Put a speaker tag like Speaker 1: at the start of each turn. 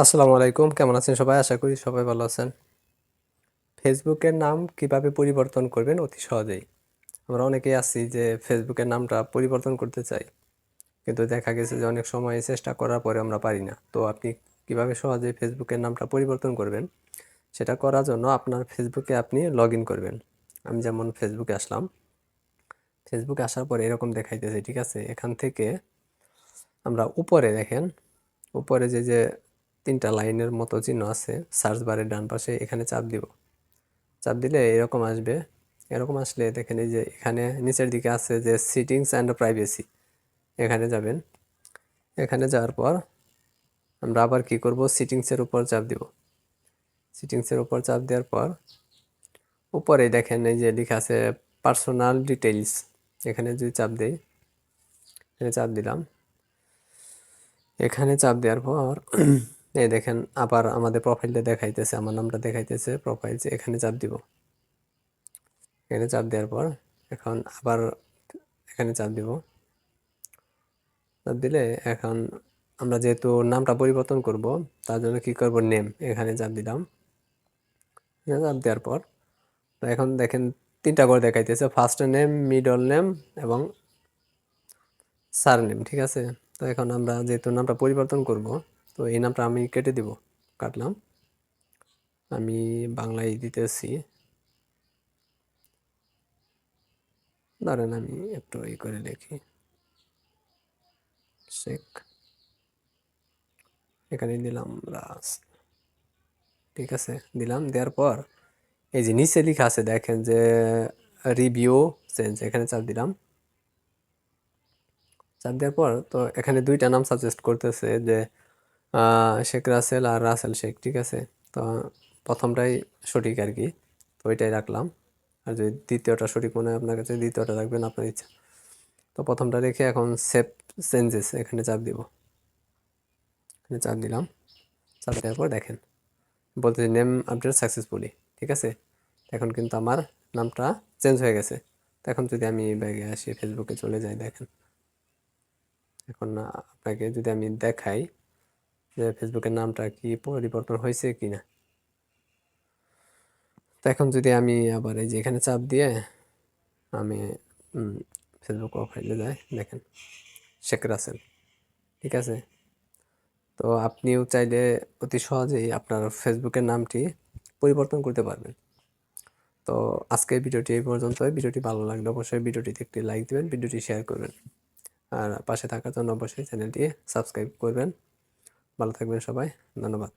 Speaker 1: আসসালামু আলাইকুম, কেমন আছেন সবাই? আশা করি সবাই ভালো আছেন। ফেসবুকের নাম কিভাবে পরিবর্তন করবেন অতি সহজেই। আমরা অনেকেই আছি যে ফেসবুকের নামটা পরিবর্তন করতে চাই, কিন্তু দেখা গেছে যে অনেক সময় চেষ্টা করার পরে আমরা পারি না। তো আপনি কিভাবে সহজে ফেসবুকের নামটা পরিবর্তন করবেন, সেটা করার জন্য আপনার ফেসবুকে আপনি লগ ইন করবেন। আমি যেমন ফেসবুকে আসলাম, ফেসবুকে আসার পরে এরকম দেখাইতেছে, ঠিক আছে? এখান থেকে আমরা উপরে দেখেন, উপরে যে যে তিনটা লাইনের মতো চিহ্ন আছে সার্চ বারের ডান পাশে, এখানে চাপ দিব। চাপ দিলে এরকম আসবে। এরকম আসলে দেখেন এই যে এখানে নিচের দিকে আছে যে সিটিংস অ্যান্ড প্রাইভেসি, এখানে যাবেন। এখানে যাওয়ার পর আমরা আবার কি করব, সিটিংসের উপর চাপ দিব। সিটিংসের উপর চাপ দেওয়ার পর উপরে দেখেন এই যে লেখা আছে পার্সোনাল ডিটেইলস, এখানে যদি চাপ দেই, এখানে চাপ দিলাম। এখানে চাপ দেওয়ার পর এই দেখেন আবার আমাদের প্রোফাইলটা দেখাইতেছে, আমার নামটা দেখাইতেছে প্রোফাইল, এখানে চাপ দিব। এখানে চাপ দেওয়ার পর এখন আবার এখানে চাপ দিব। চাপ দিলে এখন আমরা যেহেতু নামটা পরিবর্তন করব, তার জন্য কি করব, নেম, এখানে চাপ দিলাম। এখানে চাপ দেওয়ার পর তো এখন দেখেন তিনটা করে দেখাইতেছে, ফার্স্ট নেম, মিডল নেম এবং সার নেম, ঠিক আছে? তো এখন আমরা যেহেতু নামটা পরিবর্তন করব, তো এই নামটা আমি কেটে দিব। কাটলাম, আমি বাংলায় দিতেছি। ধরেন আমি একটু করে লিখি, শেখ, এখানে দিলাম রাজ, ঠিক আছে? দিলাম, দেওয়ার পর এই যে নিচে লেখা আছে দেখেন যে রিভিউ চেঞ্জ, এখানে চাপ দিলাম। চাপ দেওয়ার পর তো এখানে দুইটা নাম সাজেস্ট করতেছে যে শেখ রাসেল আর রাসেল শেখ, ঠিক আছে? তো প্রথমটাই সঠিক আর কি, তো ওইটাই রাখলাম। আর যদি দ্বিতীয়টা সঠিক মনে হয় আপনার কাছে, দ্বিতীয়টা রাখবেন আপনার ইচ্ছা। তো প্রথমটা রেখে এখন সেভ চেঞ্জেস, এখানে চাপ দিব। এখানে চাপ দিলাম। চাপ দেওয়ার পর দেখেন বলতেছে নেম আপডেট সাকসেসফুলি, ঠিক আছে? এখন কিন্তু আমার নামটা চেঞ্জ হয়ে গেছে। তো এখন যদি আমি ব্যাগে আসি, ফেসবুকে চলে যাই, দেখেন এখন আপনাকে যদি আমি দেখাই যে ফেসবুকের নামটা কি পরিবর্তন হয়েছে কিনা। তো এখন যদি আমি আবার এই যে এখানে চাপ দিয়ে আমি ফেসবুক প্রোফাইলে যাই, দেখেন শেখ রাসেল, ঠিক আছে? তো আপনিও চাইলে অতি সহজেই আপনার ফেসবুকের নামটি পরিবর্তন করতে পারবেন। তো আজকের ভিডিওটি এই পর্যন্তই। ভিডিওটি ভালো লাগলে অবশ্যই ভিডিওটিতে একটি লাইক দিবেন, ভিডিওটি শেয়ার করবেন, আর পাশে থাকার জন্য অবশ্যই চ্যানেলটি সাবস্ক্রাইব করবেন। ভালো থাকবেন সবাই, ধন্যবাদ।